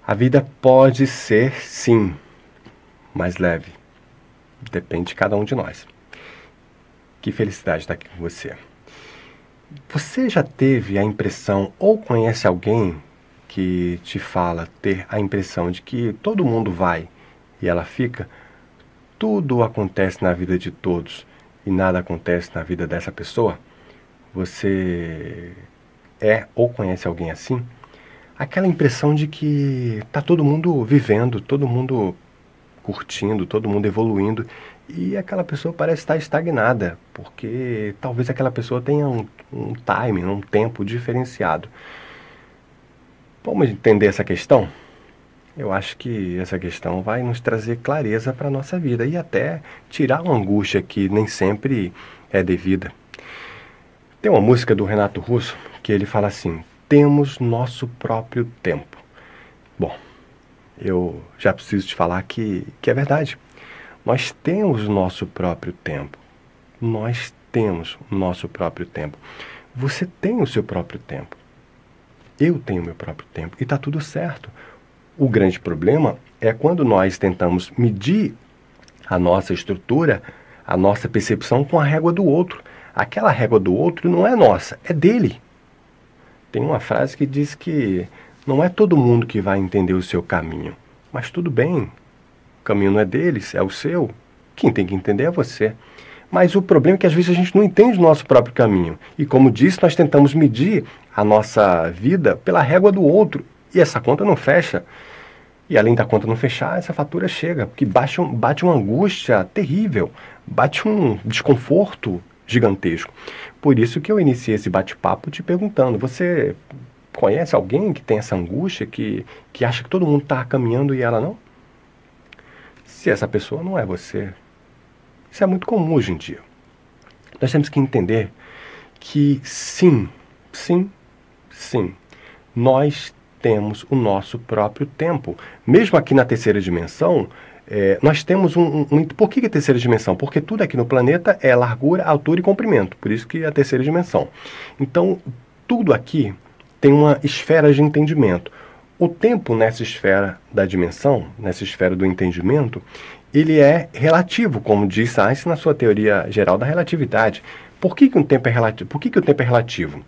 A vida pode ser, sim, mais leve. Depende de cada um de nós. Que felicidade estar aqui com você. Você já teve a impressão, ou conhece alguém que te fala ter a impressão de que todo mundo vai e ela fica? Tudo acontece na vida de todos e nada acontece na vida dessa pessoa? Você ou conhece alguém assim? Aquela impressão de que está todo mundo vivendo, todo mundo curtindo, todo mundo evoluindo, e aquela pessoa parece estar estagnada, porque talvez aquela pessoa tenha um timing, um tempo diferenciado. Vamos entender essa questão? Eu acho que essa questão vai nos trazer clareza para a nossa vida e até tirar uma angústia que nem sempre é devida. Tem uma música do Renato Russo que ele fala assim: temos nosso próprio tempo. Bom, eu já preciso te falar que é verdade. Nós temos nosso próprio tempo. Nós temos o nosso próprio tempo. Você tem o seu próprio tempo. Eu tenho o meu próprio tempo. E está tudo certo. O grande problema é quando nós tentamos medir a nossa estrutura, a nossa percepção com a régua do outro. Aquela régua do outro não é nossa, é dele. Tem uma frase que diz que não é todo mundo que vai entender o seu caminho. Mas tudo bem, o caminho não é deles, é o seu. Quem tem que entender é você. Mas o problema é que às vezes a gente não entende o nosso próprio caminho. E como disse, nós tentamos medir a nossa vida pela régua do outro. E essa conta não fecha. E além da conta não fechar, essa fatura chega. Porque bate uma angústia terrível. Bate um desconforto gigantesco. Por isso que eu iniciei esse bate-papo te perguntando: você conhece alguém que tem essa angústia, que acha que todo mundo está caminhando e ela não? Se essa pessoa não é você, isso é muito comum hoje em dia. Nós temos que entender que sim, nós temos o nosso próprio tempo. Mesmo aqui na terceira dimensão, nós temos Por que a terceira dimensão? Porque tudo aqui no planeta é largura, altura e comprimento. Por isso que é a terceira dimensão. Então, tudo aqui tem uma esfera de entendimento. O tempo nessa esfera da dimensão, nessa esfera do entendimento, ele é relativo, como diz Einstein na sua teoria geral da relatividade. Por que o tempo é relativo? Por que o tempo é relativo?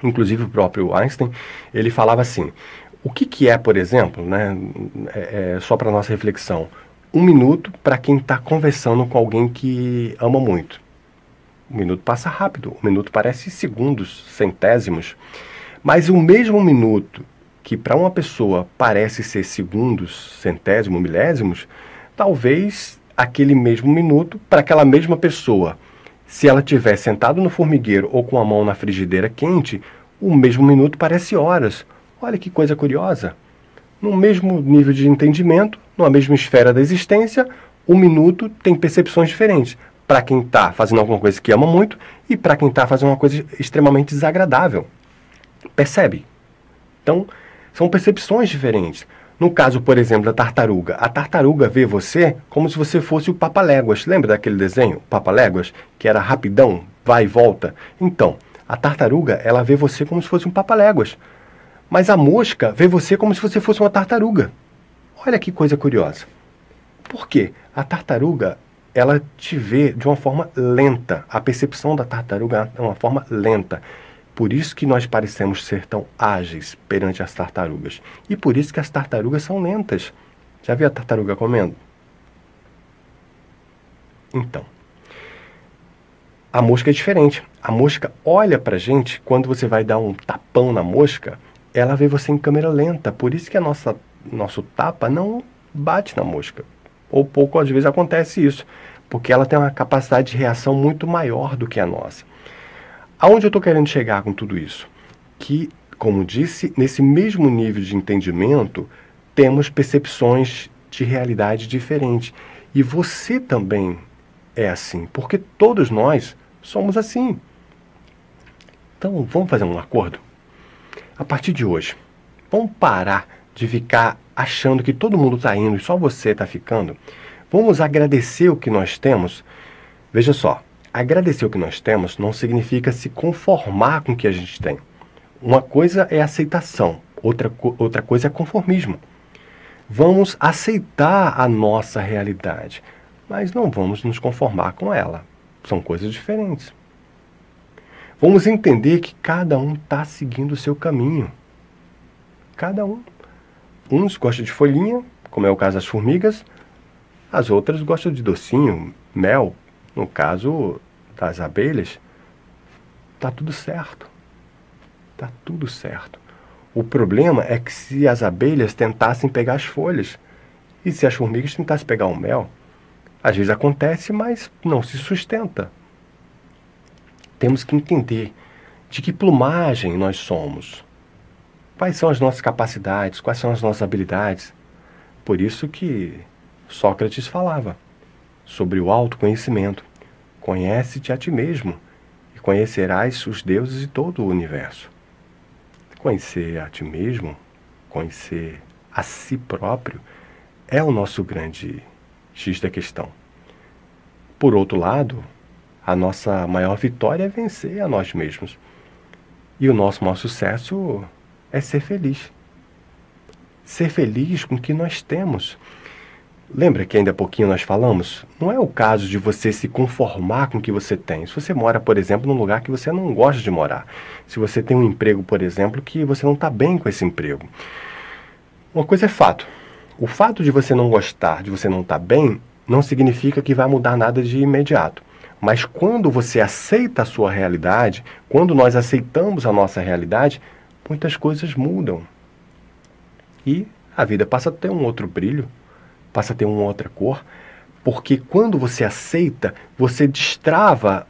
Inclusive o próprio Einstein, ele falava assim: o que é, por exemplo, né, só para nossa reflexão, 1 minuto para quem está conversando com alguém que ama muito? 1 minuto passa rápido, 1 minuto parece segundos, centésimos. Mas o mesmo minuto que para uma pessoa parece ser segundos, centésimos, milésimos, talvez aquele mesmo minuto, para aquela mesma pessoa, se ela estiver sentado no formigueiro ou com a mão na frigideira quente, o mesmo minuto parece horas. Olha que coisa curiosa. No mesmo nível de entendimento, numa mesma esfera da existência, o minuto tem percepções diferentes. Para quem está fazendo alguma coisa que ama muito e para quem está fazendo uma coisa extremamente desagradável. Percebe? Então, são percepções diferentes. No caso, por exemplo, da tartaruga. A tartaruga vê você como se você fosse o Papaléguas. Lembra daquele desenho, Papaléguas? Que era rapidão, vai e volta. Então, a tartaruga, ela vê você como se fosse um Papaléguas. Mas a mosca vê você como se você fosse uma tartaruga. Olha que coisa curiosa. Por quê? A tartaruga, ela te vê de uma forma lenta. A percepção da tartaruga é uma forma lenta. Por isso que nós parecemos ser tão ágeis perante as tartarugas. E por isso que as tartarugas são lentas. Já viu a tartaruga comendo? Então, a mosca é diferente. A mosca olha pra gente, quando você vai dar um tapão na mosca, ela vê você em câmera lenta. Por isso que nosso tapa não bate na mosca. Ou pouco, às vezes, acontece isso. Porque ela tem uma capacidade de reação muito maior do que a nossa. Aonde eu estou querendo chegar com tudo isso? Que, como disse, nesse mesmo nível de entendimento, temos percepções de realidade diferentes. E você também é assim, porque todos nós somos assim. Então, vamos fazer um acordo? A partir de hoje, vamos parar de ficar achando que todo mundo está indo e só você está ficando. Vamos agradecer o que nós temos. Veja só. Agradecer o que nós temos não significa se conformar com o que a gente tem. Uma coisa é aceitação, outra coisa é conformismo. Vamos aceitar a nossa realidade, mas não vamos nos conformar com ela. São coisas diferentes. Vamos entender que cada um está seguindo o seu caminho. Cada um. Uns gostam de folhinha, como é o caso das formigas. As outras gostam de docinho, mel. No caso das abelhas, está tudo certo. Está tudo certo. O problema é que se as abelhas tentassem pegar as folhas e se as formigas tentassem pegar o mel, às vezes acontece, mas não se sustenta. Temos que entender de que plumagem nós somos. Quais são as nossas capacidades, quais são as nossas habilidades. Por isso que Sócrates falava sobre o autoconhecimento. Conhece-te a ti mesmo e conhecerás os deuses e todo o universo. Conhecer a ti mesmo, conhecer a si próprio, é o nosso grande X da questão. Por outro lado, a nossa maior vitória é vencer a nós mesmos. E o nosso maior sucesso é ser feliz. Ser feliz com o que nós temos. Lembra que ainda há pouquinho nós falamos? Não é o caso de você se conformar com o que você tem. Se você mora, por exemplo, num lugar que você não gosta de morar. Se você tem um emprego, por exemplo, que você não está bem com esse emprego. Uma coisa é fato. O fato de você não gostar, de você não estar bem, não significa que vai mudar nada de imediato. Mas quando você aceita a sua realidade, quando nós aceitamos a nossa realidade, muitas coisas mudam. E a vida passa a ter um outro brilho, passa a ter uma outra cor, porque quando você aceita, você destrava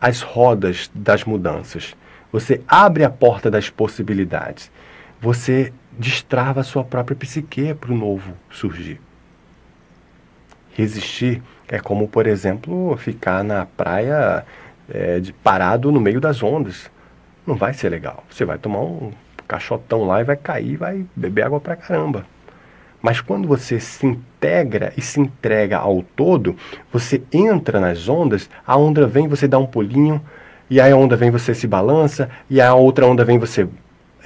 as rodas das mudanças. Você abre a porta das possibilidades. Você destrava a sua própria psique para o novo surgir. Resistir é como, por exemplo, ficar na praia parado no meio das ondas. Não vai ser legal. Você vai tomar um caixotão lá e vai cair, vai beber água pra caramba. Mas quando você se integra e se entrega ao todo, você entra nas ondas, a onda vem, você dá um pulinho, e aí a onda vem, você se balança, e a outra onda vem, você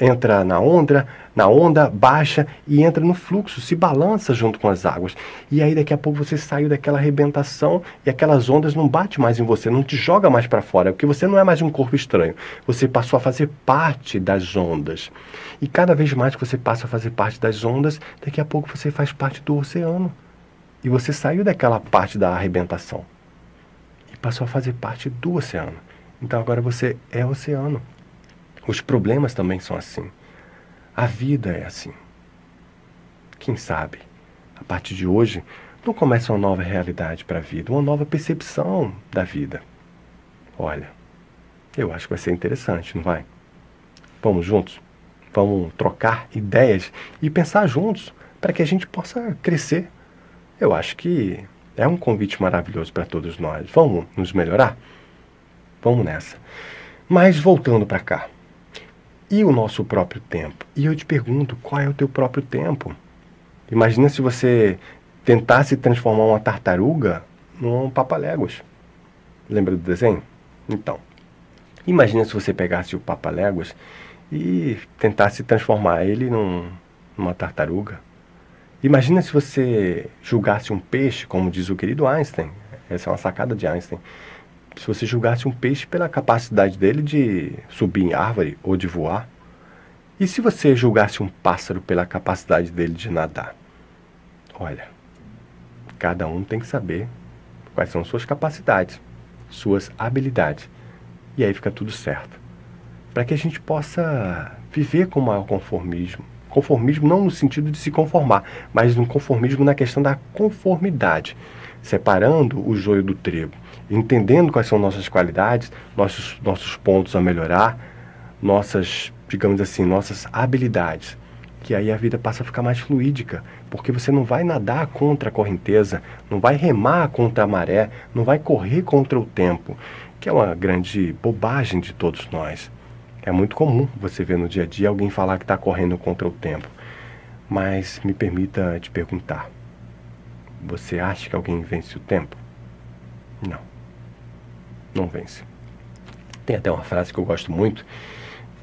entra na onda, baixa e entra no fluxo, se balança junto com as águas. E aí daqui a pouco você saiu daquela arrebentação e aquelas ondas não batem mais em você, não te joga mais para fora, porque você não é mais um corpo estranho. Você passou a fazer parte das ondas. E cada vez mais que você passa a fazer parte das ondas, daqui a pouco você faz parte do oceano. E você saiu daquela parte da arrebentação e passou a fazer parte do oceano. Então agora você é oceano. Os problemas também são assim. A vida é assim. Quem sabe, a partir de hoje, não começa uma nova realidade para a vida, uma nova percepção da vida. Olha, eu acho que vai ser interessante, não vai? Vamos juntos? Vamos trocar ideias e pensar juntos para que a gente possa crescer. Eu acho que é um convite maravilhoso para todos nós. Vamos nos melhorar? Vamos nessa. Mas voltando para cá. E o nosso próprio tempo? E eu te pergunto, qual é o teu próprio tempo? Imagina se você tentasse transformar uma tartaruga num papaléguas. Lembra do desenho? Então, imagina se você pegasse o papaléguas e tentasse transformar ele numa tartaruga. Imagina se você julgasse um peixe, como diz o querido Einstein. Essa é uma sacada de Einstein. Se você julgasse um peixe pela capacidade dele de subir em árvore ou de voar, e se você julgasse um pássaro pela capacidade dele de nadar? Olha, cada um tem que saber quais são suas capacidades, suas habilidades, e aí fica tudo certo. Para que a gente possa viver com o maior conformismo. Conformismo não no sentido de se conformar, mas no conformismo na questão da conformidade, separando o joio do trigo, entendendo quais são nossas qualidades, nossos pontos a melhorar, digamos assim, nossas habilidades. Que aí a vida passa a ficar mais fluídica, porque você não vai nadar contra a correnteza, não vai remar contra a maré, não vai correr contra o tempo, que é uma grande bobagem de todos nós. É muito comum você ver no dia a dia alguém falar que está correndo contra o tempo. Mas me permita te perguntar, você acha que alguém vence o tempo? Não. Não vence. Tem até uma frase que eu gosto muito,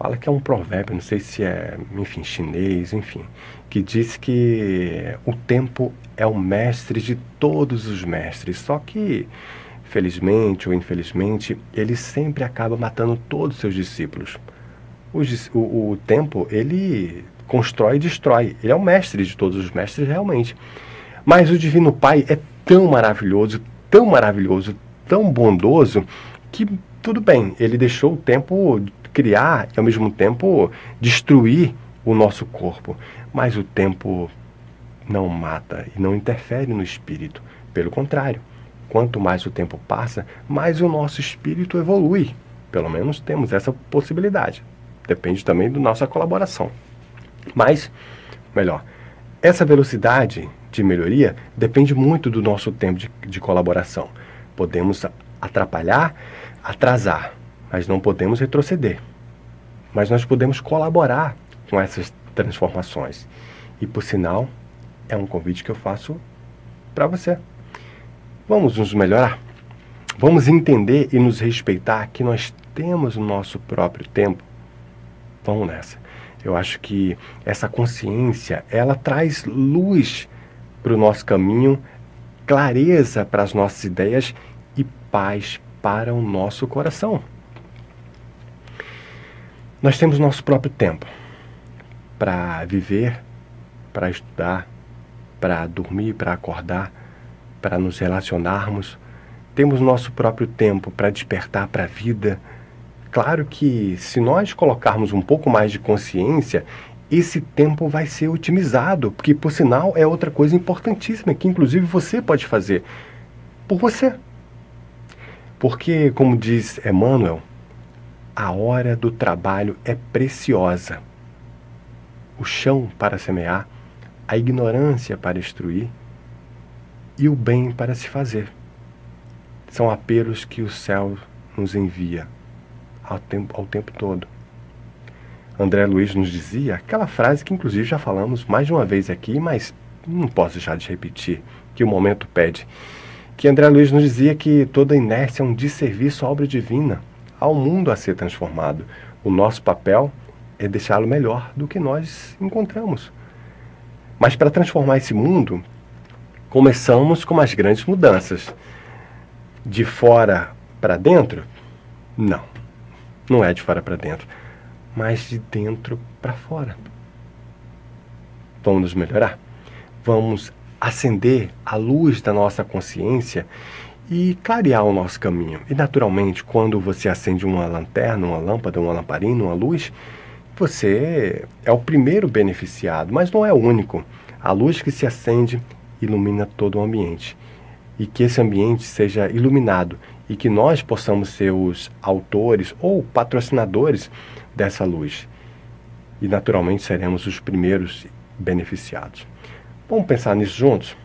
fala que é um provérbio, não sei se é, enfim, chinês, enfim, que diz que o tempo é o mestre de todos os mestres, só que, felizmente ou infelizmente, ele sempre acaba matando todos os seus discípulos. O tempo, ele constrói e destrói, ele é o mestre de todos os mestres realmente. Mas o Divino Pai é tão maravilhoso, tão bondoso, que tudo bem, ele deixou o tempo criar e ao mesmo tempo destruir o nosso corpo. Mas o tempo não mata e não interfere no espírito. Pelo contrário, quanto mais o tempo passa, mais o nosso espírito evolui. Pelo menos temos essa possibilidade. Depende também da nossa colaboração. Mas, melhor, essa velocidade de melhoria depende muito do nosso tempo de colaboração. Podemos atrapalhar, atrasar, mas não podemos retroceder. Mas nós podemos colaborar com essas transformações. E, por sinal, é um convite que eu faço para você. Vamos nos melhorar? Vamos entender e nos respeitar que nós temos o nosso próprio tempo? Vamos nessa. Eu acho que essa consciência, ela traz luz para o nosso caminho, clareza para as nossas ideias e paz para o nosso coração. Nós temos nosso próprio tempo para viver, para estudar, para dormir, para acordar, para nos relacionarmos. Temos nosso próprio tempo para despertar para a vida. Claro que se nós colocarmos um pouco mais de consciência, esse tempo vai ser otimizado, porque, por sinal, é outra coisa importantíssima que, inclusive, você pode fazer por você. Porque, como diz Emmanuel, a hora do trabalho é preciosa. O chão para semear, a ignorância para instruir e o bem para se fazer. São apelos que o céu nos envia ao tempo todo. André Luiz nos dizia aquela frase que inclusive já falamos mais de uma vez aqui, mas não posso deixar de repetir, que o momento pede. Que André Luiz nos dizia que toda inércia é um desserviço à obra divina, ao mundo a ser transformado. O nosso papel é deixá-lo melhor do que nós encontramos. Mas para transformar esse mundo, começamos com as grandes mudanças. De fora para dentro? Não. Não é de fora para dentro, mas de dentro para fora. Vamos nos melhorar? Vamos acender a luz da nossa consciência e clarear o nosso caminho. E naturalmente, quando você acende uma lanterna, uma lâmpada, uma lamparina, uma luz, você é o primeiro beneficiado, mas não é o único. A luz que se acende ilumina todo o ambiente. E que esse ambiente seja iluminado e que nós possamos ser os autores ou patrocinadores dessa luz. E naturalmente seremos os primeiros beneficiados. Vamos pensar nisso juntos?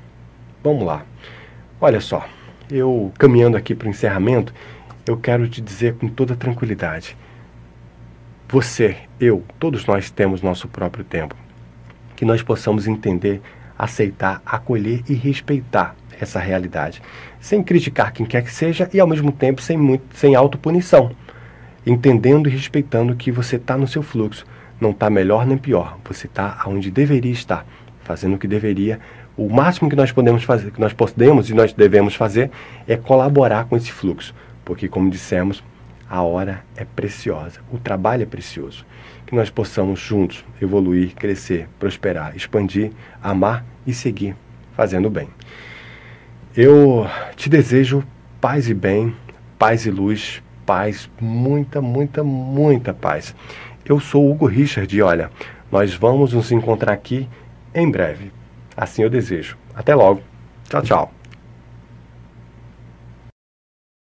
Vamos lá. Olha só, eu caminhando aqui para o encerramento, eu quero te dizer com toda tranquilidade. Você, eu, todos nós temos nosso próprio tempo. Que nós possamos entender, aceitar, acolher e respeitar essa realidade, sem criticar quem quer que seja e ao mesmo tempo sem autopunição, entendendo e respeitando que você está no seu fluxo, não está melhor nem pior, você está onde deveria estar, fazendo o que deveria. O máximo que nós podemos fazer, que nós podemos e nós devemos fazer é colaborar com esse fluxo, porque como dissemos, a hora é preciosa, o trabalho é precioso, que nós possamos juntos evoluir, crescer, prosperar, expandir, amar e seguir fazendo bem. Eu te desejo paz e bem, paz e luz, paz, muita, muita, muita paz. Eu sou Hugo Richard e olha, nós vamos nos encontrar aqui em breve. Assim eu desejo. Até logo. Tchau, tchau.